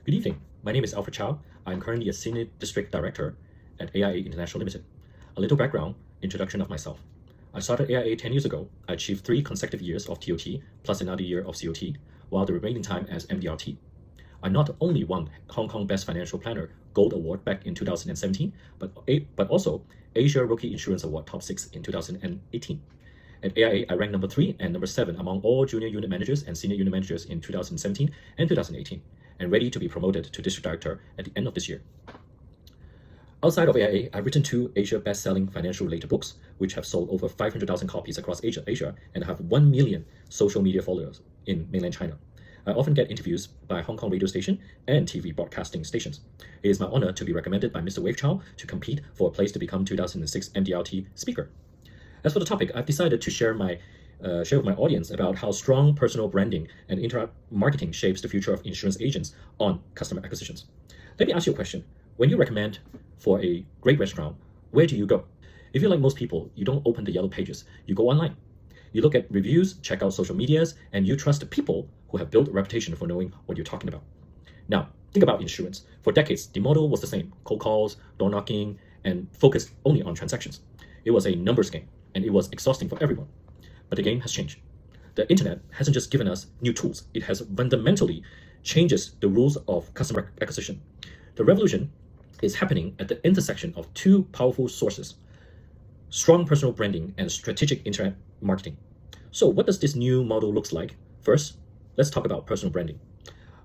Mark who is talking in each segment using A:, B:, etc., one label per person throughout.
A: Good evening. My name is Alfred Chow. I'm currently a Senior District Director at AIA International Limited. A little background, introduction of myself. I started AIA 10 years ago. I achieved 3 consecutive years of TOT plus another year of COT, while the remaining time as MDRT. I not only won Hong Kong Best Financial Planner Gold Award back in 2017, but also Asia Rookie Insurance Award Top 6 in 2018. At AIA, I ranked number 3 and number 7 among all junior unit managers and senior unit managers in 2017 and 2018, and ready to be promoted to district director at the end of this year. Outside of AIA, I've written 2 Asia best-selling financial-related books, which have sold over 500,000 copies across Asia, and have 1 million social media followers in mainland China. I often get interviews by Hong Kong radio station and TV broadcasting stations. It is my honor to be recommended by Mr. Wave Chow to compete for a place to become 2006 MDRT speaker. As for the topic, I've decided to share with my audience about how strong personal branding and internet marketing shapes the future of insurance agents on customer acquisitions. Let me ask you a question. When you recommend for a great restaurant, where do you go? If you're like most people, you don't open the yellow pages. You go online. You look at reviews, check out social medias, and you trust the people who have built a reputation for knowing what you're talking about. Now, think about insurance. For decades, the model was the same. Cold calls, door knocking, and focused only on transactions. It was a numbers game, and it was exhausting for everyone. But the game has changed. The internet hasn't just given us new tools, it has fundamentally changes the rules of customer acquisition. The revolution is happening at the intersection of 2 powerful sources: strong personal branding and strategic internet marketing. So what does this new model looks like? First, let's talk about personal branding.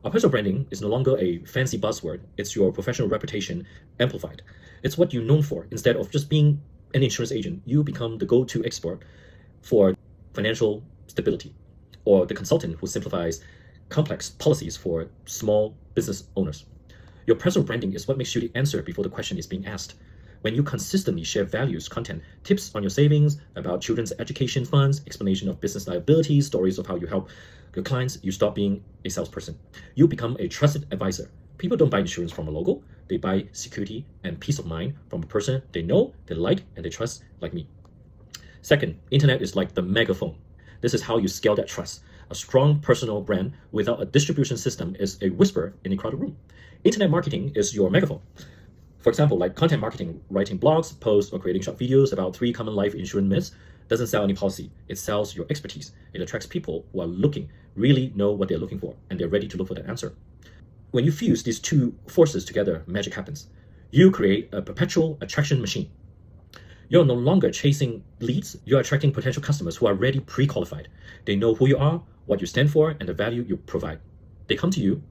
A: Our personal branding is no longer a fancy buzzword, it's your professional reputation amplified. It's what you're known for. Instead of just being an insurance agent, you become the go-to expert for financial stability, or the consultant who simplifies complex policies for small business owners. Your personal branding is what makes you the answer before the question is being asked. When you consistently share values, content, tips on your savings, about children's education funds, explanation of business liabilities, stories of how you help your clients, you stop being a salesperson. You become a trusted advisor. People don't buy insurance from a logo. They buy security and peace of mind from a person they know, they like, and they trust, like me. Second, internet is like the megaphone. This is how you scale that trust. A strong personal brand without a distribution system is a whisper in a crowded room. Internet marketing is your megaphone. For example, like content marketing, writing blogs, posts, or creating short videos about 3 common life insurance myths doesn't sell any policy. It sells your expertise. It attracts people who are looking, really know what they're looking for, and they're ready to look for that answer. When you fuse these 2 forces together, magic happens. You create a perpetual attraction machine. You're no longer chasing leads, you're attracting potential customers who are already pre-qualified. They know who you are, what you stand for, and the value you provide. They come to you.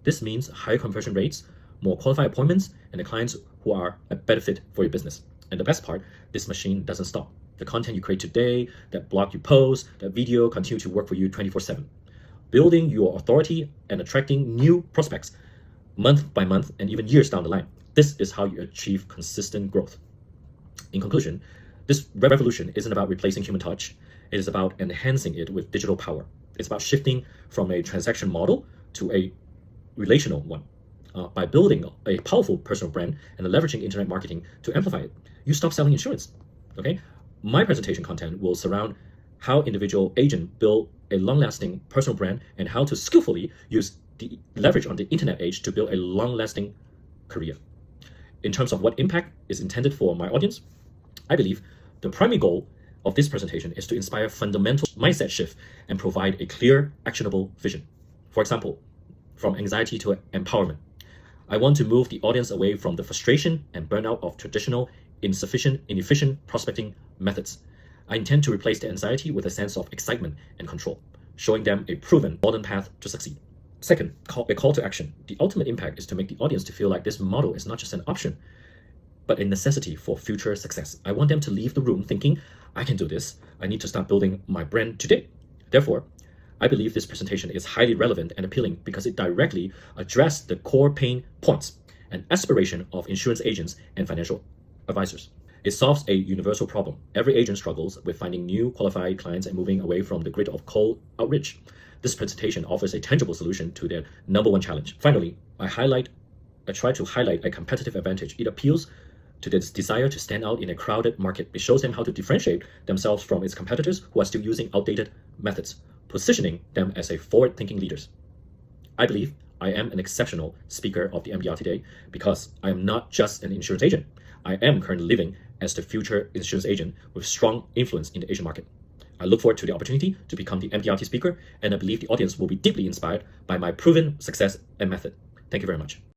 A: This means higher conversion rates, more qualified appointments, and the clients who are a better fit for your business. And the best part, this machine doesn't stop. The content you create today, that blog you post, that video continue to work for you 24/7. Building your authority and attracting new prospects month by month and even years down the line. This is how you achieve consistent growth. In conclusion, this revolution isn't about replacing human touch. It is about enhancing it with digital power. It's about shifting from a transaction model to a relational one. By building a powerful personal brand and leveraging internet marketing to amplify it, you stop selling insurance. Okay? My presentation content will surround how individual agents build a long-lasting personal brand and how to skillfully use the leverage on the internet age to build a long-lasting career. In terms of what impact is intended for my audience, I believe the primary goal of this presentation is to inspire fundamental mindset shift and provide a clear, actionable vision. For example, from anxiety to empowerment. I want to move the audience away from the frustration and burnout of traditional, inefficient prospecting methods. I intend to replace the anxiety with a sense of excitement and control, showing them a proven, modern path to succeed. Second, a call to action. The ultimate impact is to make the audience to feel like this model is not just an option, but a necessity for future success. I want them to leave the room thinking, I can do this. I need to start building my brand today. Therefore, I believe this presentation is highly relevant and appealing because it directly addresses the core pain points and aspiration of insurance agents and financial advisors. It solves a universal problem. Every agent struggles with finding new qualified clients and moving away from the grid of cold outreach. This presentation offers a tangible solution to their number 1 challenge. Finally, I try to highlight a competitive advantage. It appeals to this desire to stand out in a crowded market. It shows them how to differentiate themselves from its competitors who are still using outdated methods, positioning them as a forward-thinking leaders. I believe I am an exceptional speaker of the MDR today because I am not just an insurance agent. I am currently living as the future insurance agent with strong influence in the Asian market. I look forward to the opportunity to become the MDRT speaker, and I believe the audience will be deeply inspired by my proven success and method. Thank you very much.